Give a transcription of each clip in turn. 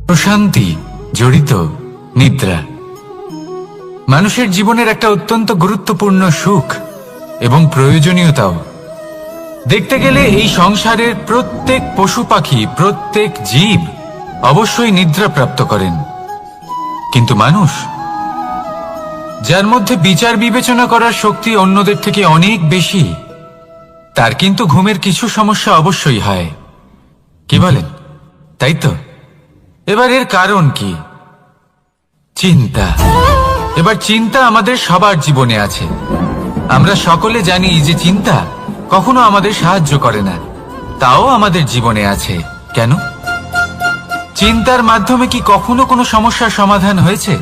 প্রশান্তি জড়িত নিদ্রা মানুষের জীবনের একটা অত্যন্ত গুরুত্বপূর্ণ সুখ এবং প্রয়োজনীয়তাও। দেখতে গেলে এই সংসারের প্রত্যেক পশু পাখি, প্রত্যেক জীব অবশ্যই নিদ্রা প্রাপ্ত করেন, কিন্তু মানুষ, যার মধ্যে বিচার বিবেচনা করার শক্তি অন্যদের থেকে অনেক বেশি, তার কিন্তু ঘুমের কিছু সমস্যা অবশ্যই হয়। কি বলেন, তাই তো? এবার এর কারণ কি? চিন্তা। এবার চিন্তা আমাদের সবার জীবনে আছে। আমরা সকলে জানি যে চিন্তা কখনো আমাদের সাহায্য করে না, তাও আমাদের জীবনে আছে। কেন? চিন্তার মাধ্যমে কি কখনো কোনো সমস্যার সমাধান হয়েছে?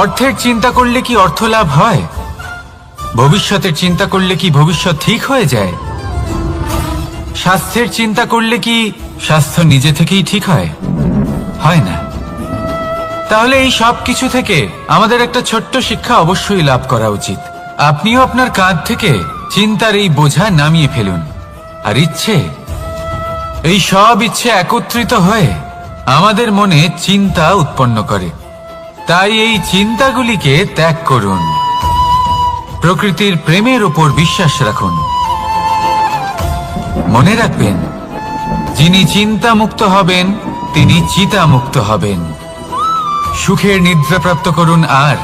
অর্থের চিন্তা করলে কি অর্থ লাভ হয়? ভবিষ্যতের চিন্তা করলে কি ভবিষ্যৎ ঠিক হয়ে যায়? স্বাস্থ্যের চিন্তা করলে কি স্বাস্থ্য নিজে থেকেই ঠিক হয়? হয় না। তাহলে এই সব কিছু থেকে আমাদের একটা ছোট্ট শিক্ষা অবশ্যই লাভ করা উচিত। আপনিও আপনার কাঁধ থেকে চিন্তার এই বোঝা নামিয়ে ফেলুন। আর ইচ্ছে, এই সব ইচ্ছে একত্রিত হয়ে আমাদের মনে চিন্তা উৎপন্ন করে। তাই এই চিন্তাগুলিকে ত্যাগ করুন। প্রকৃতির প্রেমের উপর বিশ্বাস রাখুন। মনে রাখবেন, যিনি চিন্তা মুক্ত হবেন তিনি চিতা মুক্ত হবেন। সুখের নিদ্রা প্রাপ্ত করুন, আর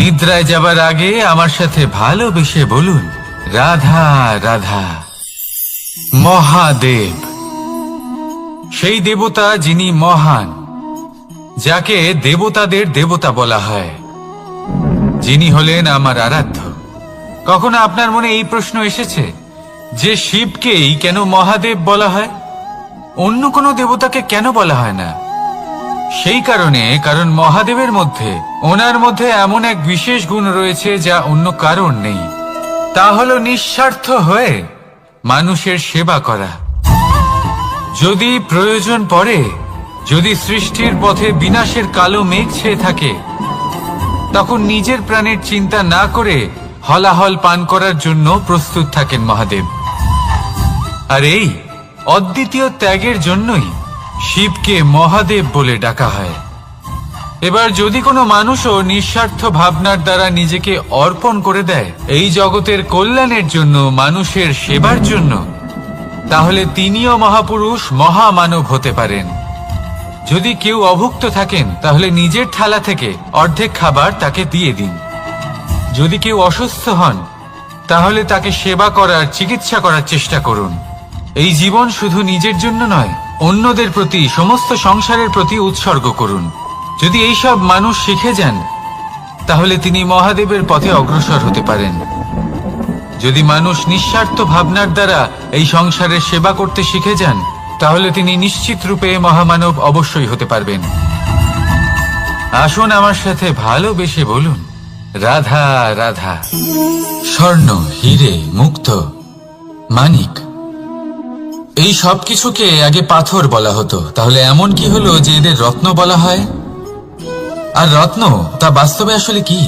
নিদ্রায় যাবার আগে আমার সাথে ভালোবেসে বলুন, রাধা রাধা। মহাদেব, সেই দেবতা যিনি মহান, যাকে দেবতাদের দেবতা বলা হয়, যিনি হলেন আমার আরাধ্য। কখনো আপনার মনে এই প্রশ্ন এসেছে যে শিবকেই কেন মহাদেব বলা হয়, অন্য কোনো দেবতাকে কেন বলা হয় না? সেই কারণ মহাদেবের মধ্যে, ওনার মধ্যে এমন এক বিশেষ গুণ রয়েছে যা অন্য কারণ নেই। তা হলো নিঃস্বার্থ হয়ে মানুষের সেবা করা। যদি প্রয়োজন পড়ে, যদি সৃষ্টির পথে বিনাশের কালো মেঘ ছেয়ে থাকে, তখন নিজের প্রাণের চিন্তা না করে হলাহল পান করার জন্য প্রস্তুত থাকেন মহাদেব। আর এই অদ্বিতীয় ত্যাগের জন্যই শিবকে মহাদেব বলে ডাকা হয়। এবার যদি কোনো মানুষও নিঃস্বার্থ ভাবনার দ্বারা নিজেকে অর্পণ করে দেয় এই জগতের কল্যাণের জন্য, মানুষের সেবার জন্য, তাহলে তিনিও মহাপুরুষ, মহামানব হতে পারেন। যদি কেউ অভুক্ত থাকেন, তাহলে নিজের থালা থেকে অর্ধেক খাবার তাকে দিয়ে দিন। যদি কেউ অসুস্থ হন, তাহলে তাকে সেবা করার, চিকিৎসা করার চেষ্টা করুন। এই জীবন শুধু নিজের জন্য নয়, অন্যদের প্রতি, সমস্ত সংসারের প্রতি উৎসর্গ করুন। যদি এইসব মানুষ শিখে যান, তাহলে তিনি মহাদেবের পথে অগ্রসর হতে পারেন। যদি মানুষ নিঃস্বার্থ ভাবনার দ্বারা এই সংসারের সেবা করতে শিখে যান, তাহলে তিনি নিশ্চিত রূপে মহামানব অবশ্যই হতে পারবেন। আসুন আমার সাথে ভালোবেসে বলুন, রাধা রাধা। স্বর্ণ, হিরে, মুক্ত, মানিক, এই সব কিছুকে আগে পাথর বলা হতো। তাহলে এমন কি হলো যে এদের রত্ন বলা হয়? আর রত্ন তা বাস্তবে আসলে কি?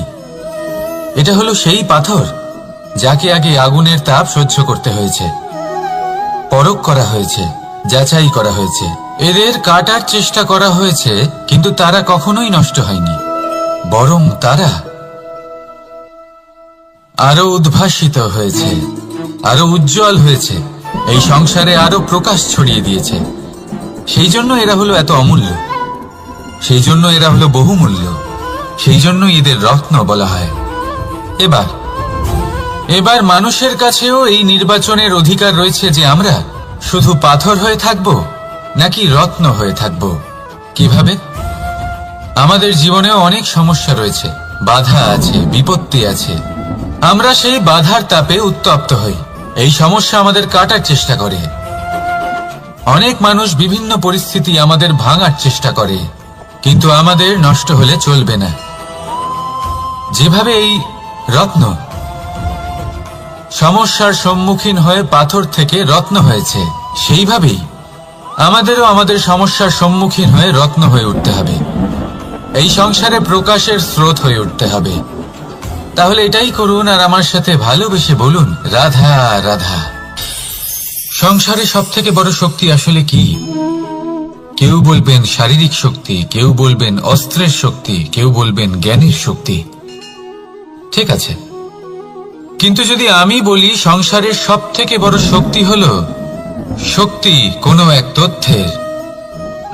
এটা হলো সেই পাথর যাকে আগে আগুনের তাপ সহ্য করতে হয়েছে, পরখ করা হয়েছে, যাচাই করা হয়েছে, এদের কাটার চেষ্টা করা হয়েছে, কিন্তু তারা কখনোই নষ্ট হয়নি, বরং তারা আরো উদ্ভাসিত হয়েছে, আরো উজ্জ্বল হয়েছে, এই সংসারে আরো প্রকাশ ছড়িয়ে দিয়েছে। সেই জন্য এরা হলো এত অমূল্য, সেই জন্য এরা হলো বহুমূল্য, সেই জন্য এদের রত্ন বলা হয়। এবার মানুষের কাছেও এই নির্বাচনের অধিকার রয়েছে যে আমরা শুধু পাথর হয়ে থাকব নাকি রত্ন হয়ে থাকব। কিভাবে? আমাদের জীবনেও অনেক সমস্যা রয়েছে, বাধা আছে, বিপত্তি আছে। আমরা সেই বাধার তাপে উত্তপ্ত হই, এই সমস্যা আমাদের কাটার চেষ্টা করে। অনেক মানুষ বিভিন্ন পরিস্থিতি আমাদের ভাঙার চেষ্টা করে, কিন্তু আমাদের নষ্ট হলে চলবে না। যেভাবে এই রত্ন সমস্যার সম্মুখীন হয়ে পাথর থেকে রত্ন হয়েছে, সেইভাবেই আমাদেরও আমাদের সমস্যার সম্মুখীন হয়ে রত্ন হয়ে উঠতে হবে, এই সংসারে প্রকাশের স্রোত হয়ে উঠতে হবে। তাহলে এটাই করুন আর আমার সাথে ভালোবেসে বলুন, রাধা রাধা। সংসারে সব থেকে বড় শক্তি আসলে কি? কেউ বলবেন শারীরিক শক্তি, কেউ বলবেন অস্ত্রের শক্তি, কেউ বলবেন জ্ঞানের শক্তি। ঠিক আছে, কিন্তু যদি আমি বলি সংসারের সব থেকে বড় শক্তি হলো শক্তি কোনো এক তথ্যের,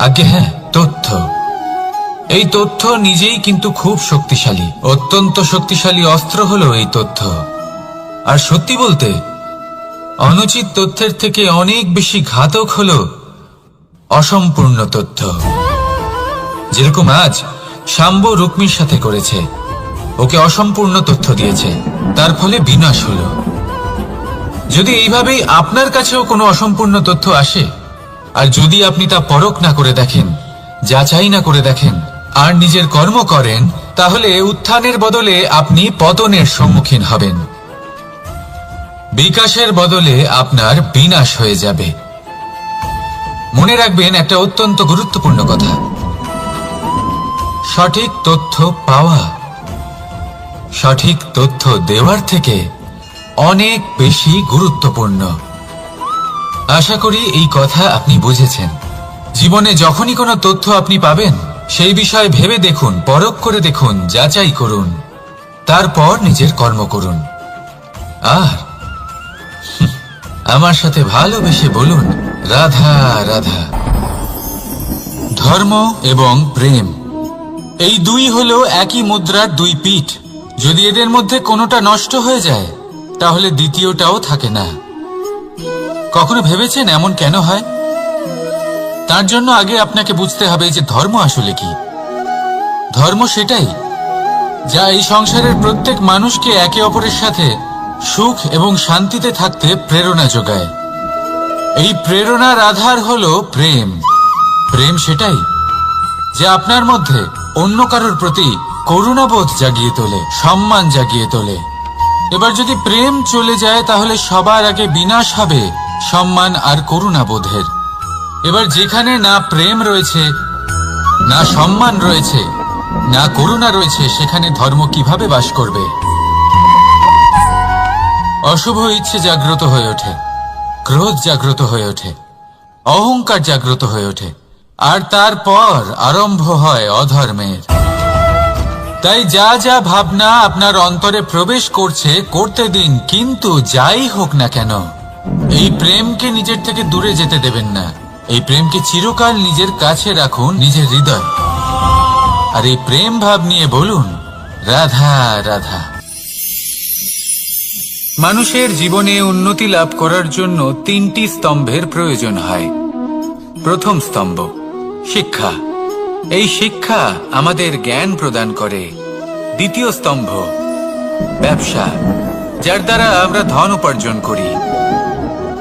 আগে হ্যাঁ, তথ্য। এই তথ্য নিজেই কিন্তু খুব শক্তিশালী, অত্যন্ত শক্তিশালী অস্ত্র হলো এই তথ্য। আর সত্যি বলতে অনুচিত তথ্যের থেকে অনেক বেশি ঘাতক হলো অসম্পূর্ণ তথ্য। যেরকম আজ শাম্ব রুক্মির সাথে করেছে, ওকে অসম্পূর্ণ তথ্য দিয়েছে, তার ফলে বিনাশ হলো। যদি এইভাবেই আপনার কাছেও কোনো অসম্পূর্ণ তথ্য আসে, আর যদি আপনি তা পরখ না করে দেখেন, যাচাই না করে দেখেন, আর নিজের কর্ম করেন, তাহলে উত্থানের বদলে আপনি পতনের সম্মুখীন হবেন। বিকাশের বদলে আপনার বিনাশ হয়ে যাবে। মনে রাখবেন একটা অত্যন্ত গুরুত্বপূর্ণ কথা, সঠিক তথ্য পাওয়া সঠিক তথ্য দেওয়ার থেকে অনেক বেশি গুরুত্বপূর্ণ। আশা করি এই কথা আপনি বুঝেছেন। জীবনে যখনই কোনো তথ্য আপনি পাবেন, সেই বিষয়ে ভেবে দেখুন, পরখ করে দেখুন, যাচাই করুন, তারপর নিজের কর্ম করুন। আর আমার সাথে ভালোবেসে বলুন, রাধা রাধা। ধর্ম এবং প্রেম, এই দুই হলো একই মুদ্রার দুই পিঠ। যদি এদের মধ্যে কোনোটা নষ্ট হয়ে যায়, তাহলে দ্বিতীয়টাও থাকে না। কখনো ভেবেছেন এমন কেন হয়? তার জন্য আগে আপনাকে বুঝতে হবে যে ধর্ম আসলে কি। ধর্ম সেটাই যা এই সংসারের প্রত্যেক মানুষকে একে অপরের সাথে সুখ এবং শান্তিতে থাকতে প্রেরণা যোগায়। এই প্রেরণার আধার হলো প্রেম। প্রেম সেটাই যা আপনার মধ্যে অন্য কারোর প্রতি করুণাবোধ জাগিয়ে তোলে, সম্মান জাগিয়ে তোলে। এবার যদি প্রেম চলে যায়, তাহলে সবার আগে বিনাশ হবে সম্মান আর করুণাবোধের। এবার যেখানে না প্রেম রয়েছে, না সম্মান রয়েছে, না করুণা রয়েছে, সেখানে ধর্ম কিভাবে বাস করবে? অশুভ ইচ্ছে জাগ্রত হয়ে ওঠে, ক্রোধ জাগ্রত হয়ে ওঠে, অহংকার জাগ্রত হয়ে ওঠে, আর তারপর আরম্ভ হয় অধর্মের। তাই যা যা ভাবনা আপনার অন্তরে প্রবেশ করছে, করতে দিন, কিন্তু যাই হোক না কেন, এই প্রেমকে নিজের থেকে দূরে যেতে দেবেন না। এই প্রেমকে চিরকাল নিজের কাছে রাখুন, নিজের হৃদয়। আর এই প্রেম ভাব নিয়ে বলুন, রাধা রাধা। মানুষের জীবনে উন্নতি লাভ করার জন্য তিনটি স্তম্ভের প্রয়োজন হয়। প্রথম স্তম্ভ শিক্ষা। এই শিক্ষা আমাদের জ্ঞান প্রদান করে। দ্বিতীয় স্তম্ভ ব্যবসা, যার দ্বারা আমরা ধন উপার্জন করি।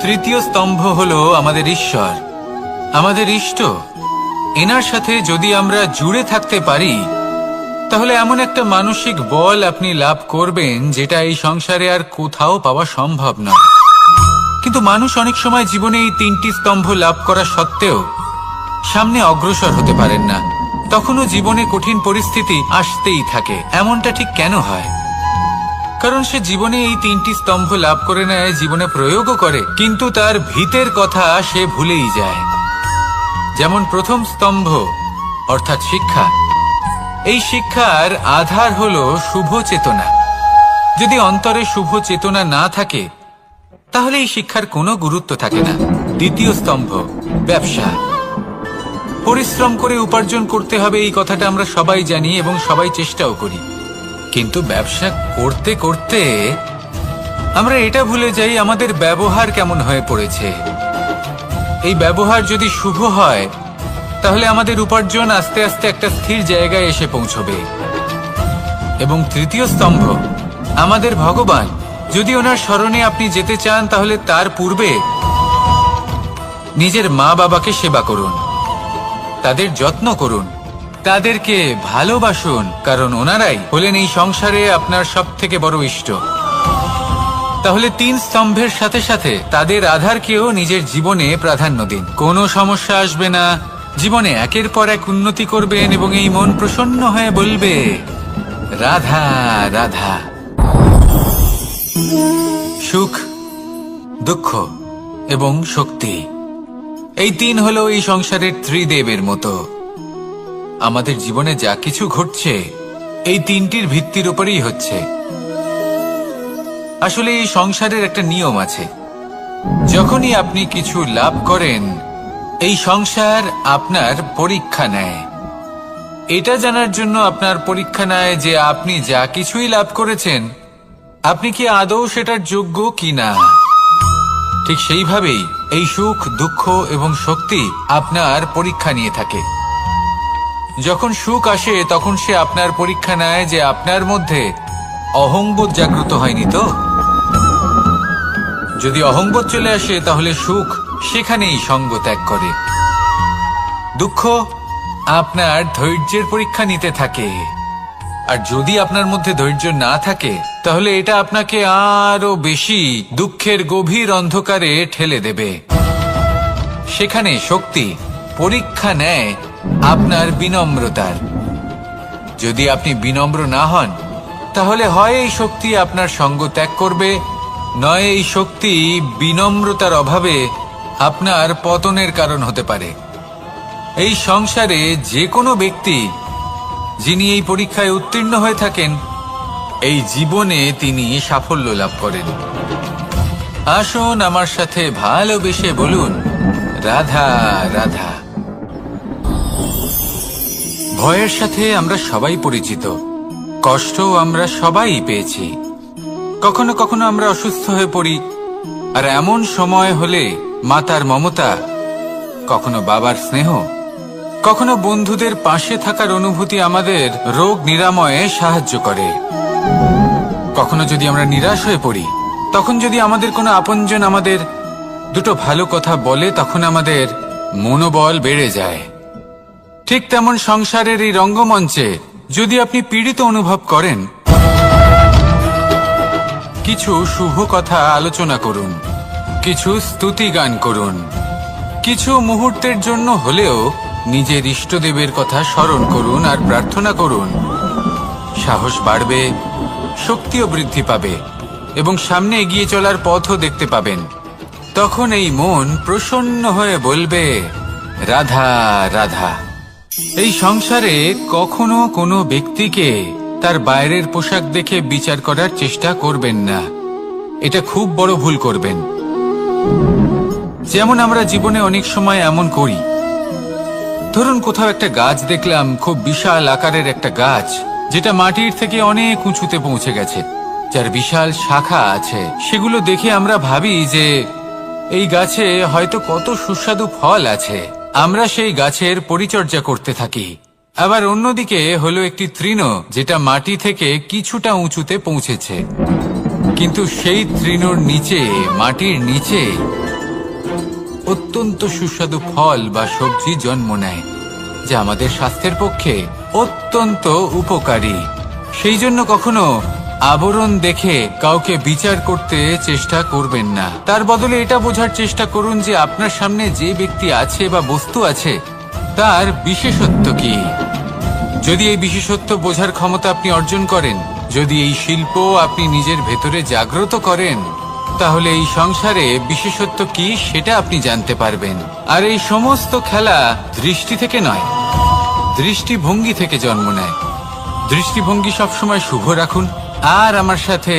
তৃতীয় স্তম্ভ হলো আমাদের ঈশ্বর, আমাদের ইষ্ট। এনার সাথে যদি আমরা জুড়ে থাকতে পারি, তাহলে এমন একটা মানসিক বল আপনি লাভ করবেন যেটা এই সংসারে আর কোথাও পাওয়া সম্ভব নয়। কিন্তু মানুষ অনেক সময় জীবনে এই তিনটি স্তম্ভ লাভ করা সত্ত্বেও সামনে অগ্রসর হতে পারেন না। তখনও জীবনে কঠিন পরিস্থিতি আসতেই থাকে। এমনটা ঠিক কেন হয়? কারণ সে জীবনে এই তিনটি স্তম্ভ লাভ করে নেয়, জীবনে প্রয়োগও করে, কিন্তু তার ভিতের কথা সে ভুলেই যায়। যেমন প্রথম স্তম্ভ অর্থাৎ শিক্ষা। এই শিক্ষার আধার হলো শুভ চেতনা। যদি অন্তরে শুভ চেতনা না থাকে, তাহলে এই শিক্ষার কোনো গুরুত্ব থাকে না। দ্বিতীয় স্তম্ভ ব্যবসা। পরিশ্রম করে উপার্জন করতে হবে, এই কথাটা আমরা সবাই জানি এবং সবাই চেষ্টাও করি। কিন্তু ব্যবসা করতে করতে আমরা এটা ভুলে যাই আমাদের ব্যবহার কেমন হয়ে পড়েছে। এই ব্যবহার যদি শুভ হয়, তাহলে আমাদের উপার্জন আস্তে আস্তে একটা স্থির জায়গায় এসে পৌঁছবে। এবং তৃতীয় স্তম্ভ আমাদের ভগবান। যদি ওনার স্মরণে আপনি যেতে চান, তাহলে তার পূর্বে নিজের মা বাবাকে সেবা করুন, তাদের যত্ন করুন, তাদেরকে ভালোবাসুন, কারণ ওনারাই হলেন এই সংসারে আপনার সব থেকে বড় ইষ্ট। তাহলে তিন স্তম্ভের সাথে সাথে তাদের আধারকেও নিজের জীবনে প্রাধান্য দিন। কোনো সমস্যা আসবে না, জীবনে একের পর এক উন্নতি করবেন এবং এই মন প্রসন্ন হয়ে বলবে, রাধা রাধা। সুখ, দুঃখ এবং শক্তি এই তিন হলো এই সংসারের ত্রিদেবের মতো। আমাদের জীবনে যা কিছু ঘটছে এই তিনটির ভিত্তির উপরেই হচ্ছে। আসলে এই সংসারের একটা নিয়ম আছে, যখনই আপনি কিছু লাভ করেন এই সংসার আপনার পরীক্ষা নেয়। এটা জানার জন্য আপনার পরীক্ষা নেয় যে আপনি যা কিছুই লাভ করেছেন আপনি কি আদৌ সেটার যোগ্য কিনা। ঠিক সেইভাবেই এই সুখ, দুঃখ এবং শক্তি আপনার পরীক্ষা নিয়ে থাকে। যখন সুখ আসে তখন সে আপনার পরীক্ষা নেয় যে আপনার মধ্যে অহংবোধ জাগ্রত হয়নি তো। যদি অহংবোধ চলে আসে তাহলে সুখ সেখানেই সঙ্গ ত্যাগ করে। দুঃখ আপনার ধৈর্যের পরীক্ষা নিতে থাকে, আর যদি আপনার মধ্যে ধৈর্য না থাকে তাহলে এটা আপনাকে আরো বেশি দুঃখের গভীর অন্ধকারে ঠেলে দেবে। সেখানে শক্তি পরীক্ষা নেয় আপনার বিনম্রতার। যদি আপনি বিনম্র না হন তাহলে হয় এই শক্তি আপনার সঙ্গ ত্যাগ করবে, নয় এই শক্তি বিনম্রতার অভাবে আপনার পতনের কারণ হতে পারে। এই সংসারে যে কোনো ব্যক্তি যিনি এই পরীক্ষায় উত্তীর্ণ হয়ে থাকেন এই জীবনে তিনি সাফল্য লাভ করেন। আসুন আমার সাথে ভালোবেসে বলুন, রাধা রাধা। ভয়ের সাথে আমরা সবাই পরিচিত, কষ্ট আমরা সবাই পেয়েছি। কখনো কখনো আমরা অসুস্থ হয়ে পড়ি, আর এমন সময় হলে মাতার মমতা, কখনো বাবার স্নেহ, কখনো বন্ধুদের পাশে থাকার অনুভূতি আমাদের রোগ নিরাময়ে সাহায্য করে। কখনো যদি আমরা নিরাশ হয়ে পড়ি, তখন যদি আমাদের কোনো আপনজন আমাদের দুটো ভালো কথা বলে তখন আমাদের মনোবল বেড়ে যায়। ঠিক তেমন সংসারের এই রঙ্গমঞ্চে যদি আপনি পীড়িত অনুভব করেন, কিছু শুভ কথা আলোচনা করুন, কিছু স্তুতি গান করুন, কিছু মুহূর্তের জন্য হলেও নিজের ইষ্টদেবের কথা স্মরণ করুন আর প্রার্থনা করুন। সাহস বাড়বে, শক্তিও বৃদ্ধি পাবে এবং সামনে এগিয়ে চলার পথও দেখতে পাবেন। তখন এই মন প্রসন্ন হয়ে বলবে, রাধা রাধা। এই সংসারে কখনো কোনো ব্যক্তিকে তার বাইরের পোশাক দেখে বিচার করার চেষ্টা করবেন না, এটা খুব বড় ভুল করবেন। যেমন আমরা জীবনে অনেক সময় এমন করি, ধরুন কোথাও একটা গাছ দেখলাম, খুব বিশাল আকারের একটা গাছ যেটা মাটির থেকে অনেক উঁচুতে পৌঁছে গেছে, যার বিশাল শাখা আছে। সেগুলো দেখে আমরা ভাবি যে এই গাছে হয়তো কত সুস্বাদু ফল আছে, আমরা সেই গাছের পরিচর্যা করতে থাকি। আবার অন্যদিকে হলো একটি তৃণ যেটা মাটি থেকে কিছুটা উঁচুতে পৌঁছেছে, কিন্তু সেই তৃণর নিচে, মাটির নিচে অত্যন্ত সুস্বাদু ফল বা সবজি জন্ম নেয়, যা আমাদের স্বাস্থ্যের পক্ষে অত্যন্ত উপকারী। সেই জন্য কখনো আবরণ দেখে কাউকে বিচার করতে চেষ্টা করবেন না। তার বদলে এটা বোঝার চেষ্টা করুন যে আপনার সামনে যে ব্যক্তি আছে বা বস্তু আছে তার বিশেষত্ব কি। যদি এই বিশেষত্ব বোঝার ক্ষমতা আপনি অর্জন করেন, যদি এই শিল্প আপনি নিজের ভেতরে জাগ্রত করেন, তাহলে এই সংসারে বিশেষত্ব কি সেটা আপনি জানতে পারবেন। আর এই সমস্ত খেলা দৃষ্টি থেকে নয়, দৃষ্টিভঙ্গি থেকে জন্ম নেয়। দৃষ্টিভঙ্গি সবসময় শুভ রাখুন আর আমার সাথে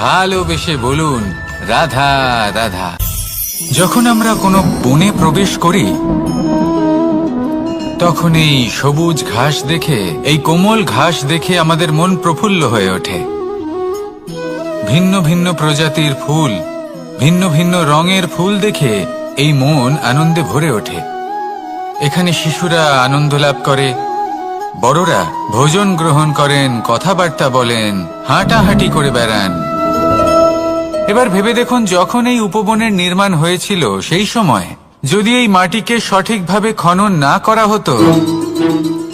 ভালোবেসে বলুন, রাধা রাধা। যখন আমরা কোনো বনে প্রবেশ করি তখন এই সবুজ ঘাস দেখে, এই কোমল ঘাস দেখে আমাদের মন প্রফুল্ল হয়ে ওঠে। ভিন্ন ভিন্ন প্রজাতির ফুল, ভিন্ন ভিন্ন রঙের ফুল দেখে এই মন আনন্দে ভরে ওঠে। এখানে শিশুরা আনন্দ লাভ করে, বড়রা ভোজন গ্রহণ করেন, কথাবার্তা বলেন, হাঁটাহাঁটি করে বেড়ান। এবার ভেবে দেখুন, যখন এই উপবনের নির্মাণ হয়েছিল সেই সময় যদি এই মাটিকে সঠিকভাবে খনন না করা হতো,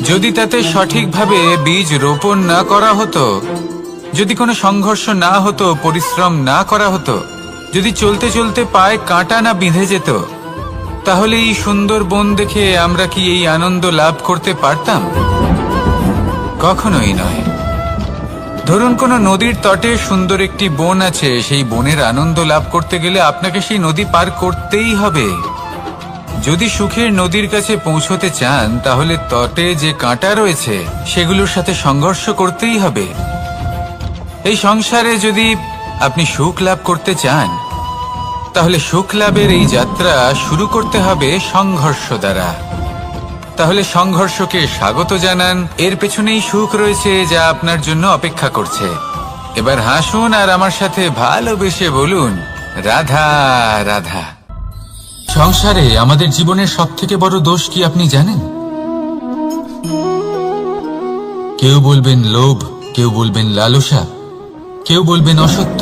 যদি তাতে সঠিকভাবে বীজ রোপণ না করা হতো, যদি কোনো সংঘর্ষ না হতো, পরিশ্রম না করা হতো, যদি চলতে চলতে পায়ে কাঁটা না বিঁধে যেত, তাহলে এই সুন্দর বন দেখে আমরা কি এই আনন্দ লাভ করতে পারতাম? কখনোই নয়। ধরুন কোনো নদীর তটে সুন্দর একটি বন আছে, সেই বনের আনন্দ লাভ করতে গেলে আপনাকে সেই নদী পার করতেই হবে। যদি সুখের নদীর কাছে পৌঁছতে চান তাহলে তটে যে কাঁটা রয়েছে সেগুলোর সাথে সংঘর্ষ করতেই হবে। এই সংসারে যদি আপনি সুখ লাভ করতে চান তাহলে সুখ লাভের এই যাত্রা শুরু করতে হবে সংঘর্ষ দ্বারা। তাহলে সংঘর্ষকে স্বাগত জানান, এর পেছনেই সুখ রয়েছে যা আপনার জন্য অপেক্ষা করছে। এবার হাসুন আর আমার সাথে ভালোবেসে বলুন, রাধা রাধা। সংসারে আমাদের জীবনের সবথেকে বড় দোষ কি আপনি জানেন? কেউ বলবেন লোভ, কেউ বলবেন লালসা, কেউ বলবেন অসত্য।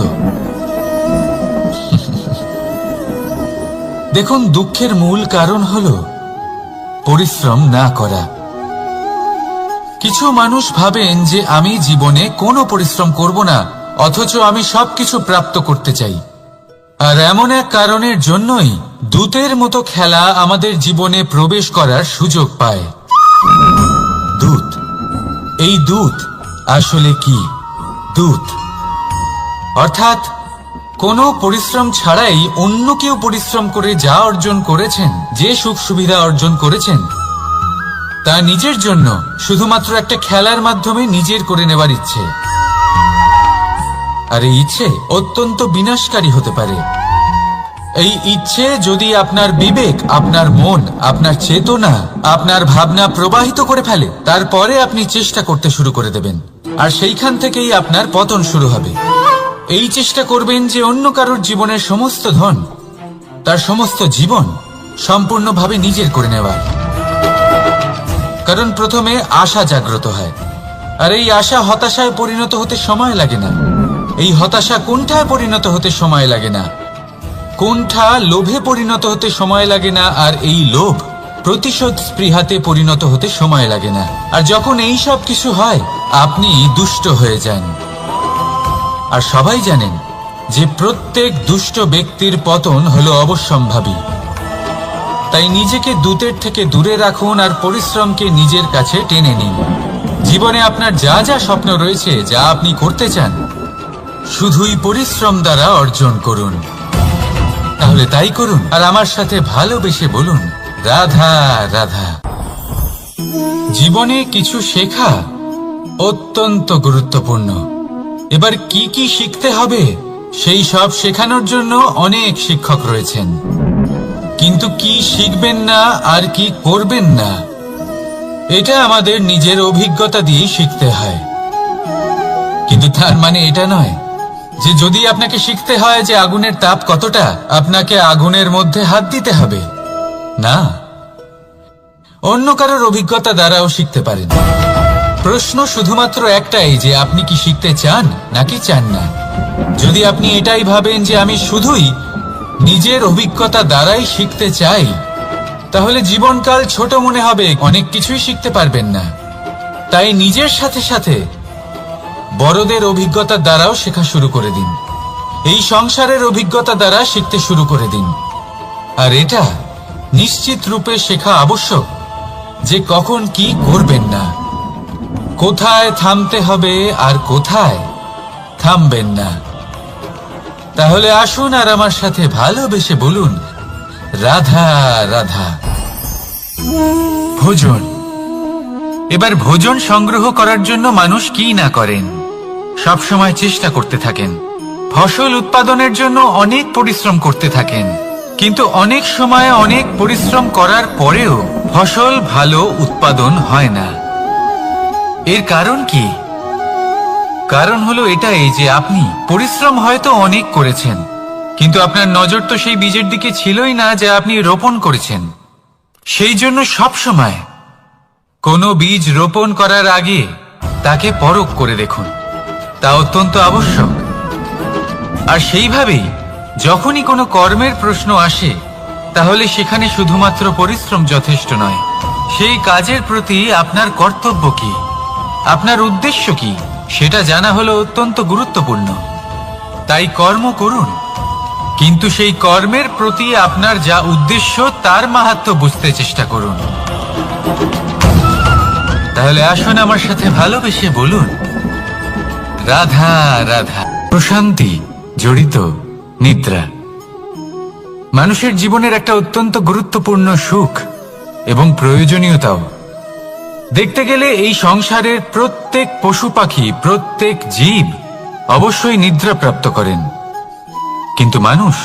দেখুন, দুঃখের মূল কারণ হলো পরিশ্রম না করা। কিছু মানুষ ভাবেন যে আমি জীবনে কোনো পরিশ্রম করব না, অথচ আমি সবকিছু প্রাপ্ত করতে চাই। আর এমন এক কারণের জন্যই দূতের মতো খেলা আমাদের জীবনে প্রবেশ করার সুযোগ পায়। দূত। এই দূত আসলে কি? দূত অর্থাৎ কোনো পরিশ্রম ছাড়াই অন্য কেউ পরিশ্রম করে যা অর্জন করেছেন, যে সুখ সুবিধা অর্জন করেছেন, তা নিজের জন্য শুধুমাত্র একটা খেলার মাধ্যমে নিজের করে নেবার ইচ্ছে। আর এই ইচ্ছে অত্যন্ত বিনাশকারী হতে পারে। এই ইচ্ছে যদি আপনার বিবেক, আপনার মন, আপনার চেতনা, আপনার ভাবনা প্রবাহিত করে ফেলে, তারপরে আপনি চেষ্টা করতে শুরু করে দেবেন, আর সেইখান থেকেই আপনার পতন শুরু হবে। এই চেষ্টা করবেন যে অন্য কারোর জীবনের সমস্ত ধন, তার সমস্ত জীবন সম্পূর্ণভাবে নিজের করে নেওয়ার। কারণ প্রথমে আশা জাগ্রত হয়, আর এই আশা হতাশায় পরিণত হতে সময় লাগে না। এই হতাশা কুণ্ঠায় পরিণত হতে সময় লাগে না, কুণ্ঠা লোভে পরিণত হতে সময় লাগে না, আর এই লোভ প্রতিশোধ স্পৃহাতে পরিণত হতে সময় লাগে না। আর যখন এই সব কিছু হয়, আপনি দুষ্ট হয়ে যান। আর সবাই জানেন যে প্রত্যেক দুষ্ট ব্যক্তির পতন হলো অবশ্যম্ভাবী। তাই নিজেকে দূতের থেকে দূরে রাখুন আর পরিশ্রমকে নিজের কাছে টেনে নিন। জীবনে আপনার যা যা স্বপ্ন রয়েছে, যা আপনি করতে চান, শুধুই পরিশ্রম দ্বারা অর্জন করুন। তাহলে তাই করুন আর আমার সাথে ভালোবেসে বলুন, রাধা রাধা। জীবনে কিছু শেখা অত্যন্ত গুরুত্বপূর্ণ। এবার কি কি শিখতে হবে সেই সব শেখানোর জন্য অনেক শিক্ষক রয়েছেন, কিন্তু কি শিখবেন না আর কি করবেন না, এটা আমাদের নিজের অভিজ্ঞতা দিয়ে শিখতে হয়। কিন্তু তার মানে এটা নয় যে যদি আপনাকে শিখতে হয় যে আগুনের তাপ কতটা, আপনাকে আগুনের মধ্যে হাত দিতে হবে। না, অন্য কারোর অভিজ্ঞতা দ্বারাও শিখতে পারেন। প্রশ্ন শুধুমাত্র একটাই যে আপনি কি শিখতে চান নাকি চান না। যদি আপনি এটাই ভাবেন যে আমি শুধুই নিজের অভিজ্ঞতা দ্বারাই শিখতে চাই, তাহলে জীবনকাল ছোট মনে হবে, অনেক কিছুই শিখতে পারবেন না। তাই নিজের সাথে সাথে বড়দের অভিজ্ঞতা দ্বারাও শেখা শুরু করে দিন। এই সংসারের অভিজ্ঞতা দ্বারা শিখতে শুরু করে দিন। আর এটা নিশ্চিত রূপে শেখা আবশ্যক যে কখন কি করবেন না, কোথায় থামতে হবে আর কোথায় থামবেন না। তাহলে আসুন আর আমার সাথে ভালোবেসে বলুন, রাধা রাধা। ভোজন। এবার ভোজন সংগ্রহ করার জন্য মানুষ কি না করেন, সব সময় চেষ্টা করতে থাকেন। ফসল উৎপাদনের জন্য অনেক পরিশ্রম করতে থাকেন, কিন্তু অনেক সময় অনেক পরিশ্রম করার পরেও ফসল ভালো উৎপাদন হয় না। এর কারণ কি? কারণ হলো এটাই যে আপনি পরিশ্রম হয়তো অনেক করেছেন, কিন্তু আপনার নজর তো সেই বীজের দিকে ছিলই না যা আপনি রোপণ করেছেন। সেই জন্য সব সময় কোনো বীজ রোপণ করার আগে তাকে পরখ করে দেখুন, তা অত্যন্ত আবশ্যক। আর সেইভাবেই যখনই কোনো কর্মের প্রশ্ন আসে, তাহলে সেখানে শুধুমাত্র পরিশ্রম যথেষ্ট নয়। সেই কাজের প্রতি আপনার কর্তব্য কি, আপনার উদ্দেশ্য কি, সেটা জানা হলো অত্যন্ত গুরুত্বপূর্ণ। তাই কর্ম করুন, কিন্তু সেই কর্মের প্রতি আপনার যা উদ্দেশ্য তার মাহাত্ম্য বুঝতে চেষ্টা করুন। তাহলে আসুন আমার সাথে ভালোবেসে বলুন, রাধা রাধা। প্রশান্তি জড়িত নিদ্রা। মানুষের জীবনের একটা অত্যন্ত গুরুত্বপূর্ণ সুখ এবং প্রয়োজনীয়তাও। দেখতে গেলে এই সংসারের প্রত্যেক পশু পাখি, প্রত্যেক জীব অবশ্যই নিদ্রা প্রাপ্ত করেন, কিন্তু মানুষ,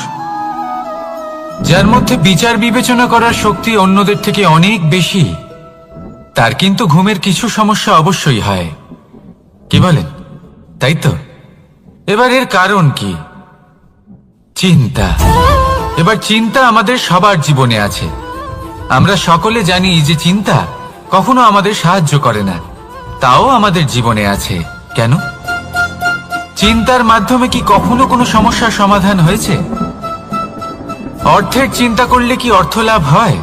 যার মধ্যে বিচার বিবেচনা করার শক্তি অন্যদের থেকে অনেক বেশি, তার কিন্তু ঘুমের কিছু সমস্যা অবশ্যই হয়। কি বলেন, তাই তো? এবার এর কারণ কি? চিন্তা। এবার চিন্তা আমাদের সবার জীবনে আছে। আমরা সকলে জানি যে চিন্তা কখনো আমাদের সাহায্য করে না, তাও আমাদের জীবনে আছে। কেন? চিন্তার মাধ্যমে কি কখনো কোনো সমস্যার সমাধান হয়েছে? অর্থের চিন্তা করলে কি অর্থ লাভ হয়?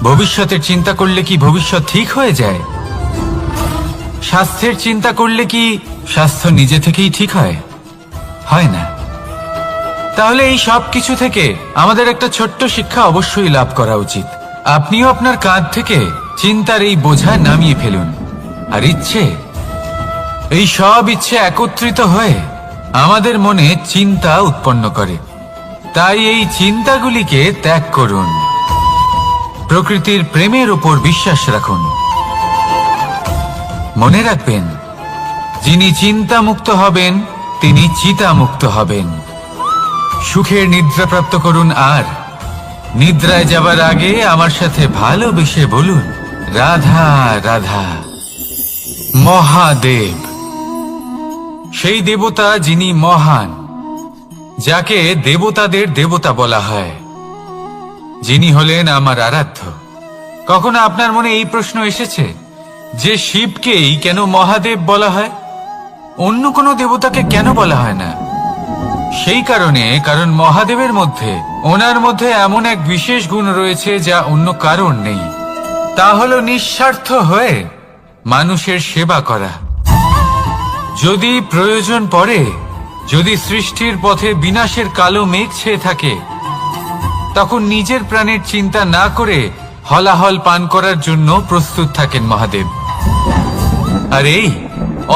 ভবিষ্যতের চিন্তা করলে কি ভবিষ্যৎ ঠিক হয়ে যায়? স্বাস্থ্যের চিন্তা করলে কি স্বাস্থ্য নিজে থেকেই ঠিক হয়? হয় না। তাহলে এই সব কিছু থেকে আমাদের একটা ছোট্ট শিক্ষা অবশ্যই লাভ করা উচিত। আপনিও আপনার কাঁধ থেকে চিন্তার এই বোঝা নামিয়ে ফেলুন। আর ইচ্ছে, এই সব ইচ্ছে একত্রিত হয়ে আমাদের মনে চিন্তা উৎপন্ন করে। তাই এই চিন্তাগুলিকে ত্যাগ করুন। প্রকৃতির প্রেমের উপর বিশ্বাস রাখুন। মনে রাখবেন, যিনি চিন্তামুক্ত হবেন তিনি চিতামুক্ত হবেন। সুখের নিদ্রা প্রাপ্ত করুন, আর নিদ্রায় যাবার আগে আমার সাথে ভালোবেসে বলুন, রাধা রাধা। মহাদেব, সেই দেবতা যিনি মহান, যাকে দেবতাদের দেবতা বলা হয়, যিনি হলেন আমার আরাধ্য। কখনো আপনার মনে এই প্রশ্ন এসেছে যে শিবকেই কেন মহাদেব বলা হয়, অন্য কোনো দেবতাকে কেন বলা হয় না? সেই কারণ মহাদেবের মধ্যে, ওনার মধ্যে এমন এক বিশেষ গুণ রয়েছে যা অন্য কারণ নেই। তা হলো নিঃস্বার্থ হয়ে মানুষের সেবা করা। যদি প্রয়োজন পড়ে, যদি সৃষ্টির পথে বিনাশের কালো মেঘ ছেয়ে থাকে, তখন নিজের প্রাণের চিন্তা না করে হলাহল পান করার জন্য প্রস্তুত থাকেন মহাদেব। আর এই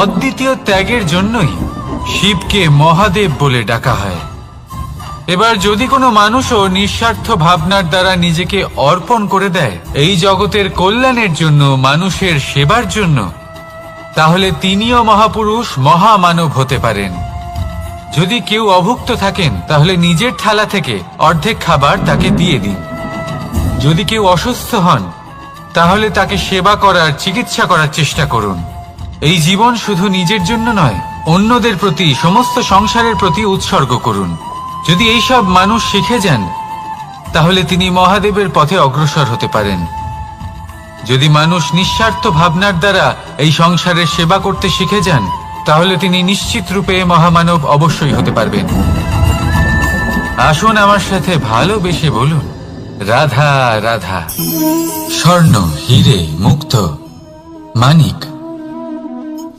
অদ্বিতীয় ত্যাগের জন্যই শিবকে মহাদেব বলে ডাকা হয়। এবার যদি কোনো মানুষও নিঃস্বার্থ ভাবনার দ্বারা নিজেকে অর্পণ করে দেয় এই জগতের কল্যাণের জন্য, মানুষের সেবার জন্য, তাহলে তিনিও মহাপুরুষ, মহামানব হতে পারেন। যদি কেউ অভুক্ত থাকেন, তাহলে নিজের থালা থেকে অর্ধেক খাবার তাকে দিয়ে দিন। যদি কেউ অসুস্থ হন, তাহলে তাকে সেবা করার, চিকিৎসা করার চেষ্টা করুন। এই জীবন শুধু নিজের জন্য নয়, অন্যদের প্রতি, সমস্ত সংসারের প্রতি উৎসর্গ করুন। যদি এইসব মানুষ শিখে যান, তাহলে তিনি মহাদেবের পথে অগ্রসর হতে পারেন। যদি মানুষ নিঃস্বার্থ ভাবনার দ্বারা এই সংসারের সেবা করতে শিখে যান, তাহলে তিনি নিশ্চিত রূপে মহামানব অবশ্যই হতে পারবেন। আসুন আমার সাথে ভালোবেসে বলুন, রাধা রাধা। স্বর্ণ, হিরে, মুক্ত, মানিক,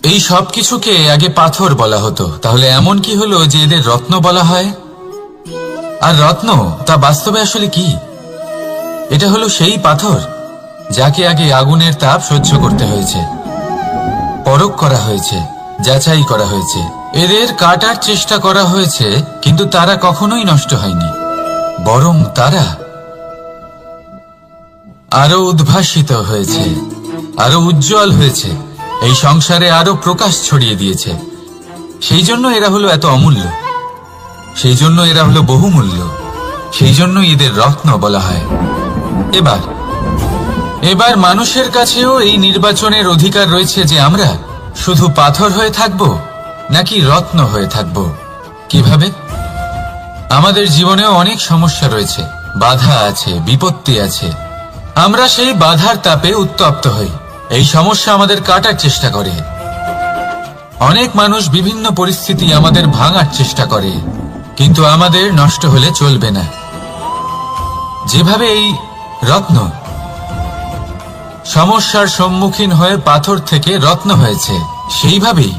এই সব কিছুকে আগে পাথর বলা হতো। তাহলে এমন কি হলো যে এদের রত্ন বলা হয়? আর রত্ন তা বাস্তবে আসলে কি? এটা হলো সেই পাথর যাকে আগে আগুনের তাপ সহ্য করতে হয়েছে, পরখ করা হয়েছে, যাচাই করা হয়েছে, এদের কাটার চেষ্টা করা হয়েছে, কিন্তু তারা কখনোই নষ্ট হয়নি, বরং তারা আরো উদ্ভাসিত হয়েছে, আরো উজ্জ্বল হয়েছে, এই সংসারে আরো প্রকাশ ছড়িয়ে দিয়েছে। সেই জন্য এরা হলো এত অমূল্য, সেই জন্য এরা হলো বহুমূল্য, সেই জন্য এদের রত্ন বলা হয়। এবার মানুষের কাছেও এই নির্বাচনের অধিকার রয়েছে যে আমরা শুধু পাথর হয়ে থাকব নাকি রত্ন হয়ে থাকব। কিভাবে? আমাদের জীবনেও অনেক সমস্যা রয়েছে, বাধা আছে, বিপত্তি আছে। আমরা সেই বাধার তাপে উত্তপ্ত হই, এই সমস্যা আমাদের কাটার চেষ্টা করে। অনেক মানুষ বিভিন্ন পরিস্থিতি আমাদের ভাঙার চেষ্টা করে, কিন্তু আমাদের নষ্ট হলে চলবে না। যেভাবে এই রত্ন সমস্যার সম্মুখীন হয়ে পাথর থেকে রত্ন হয়েছে, সেইভাবেই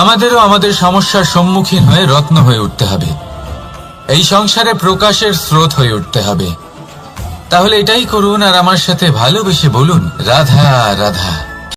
আমাদেরও আমাদের সমস্যার সম্মুখীন হয়ে রত্ন হয়ে উঠতে হবে, এই সংসারে প্রকাশের স্রোত হয়ে উঠতে হবে। তাহলে এটাই করুন আর আমার সাথে ভালোবেসে বলুন, রাধা রাধা।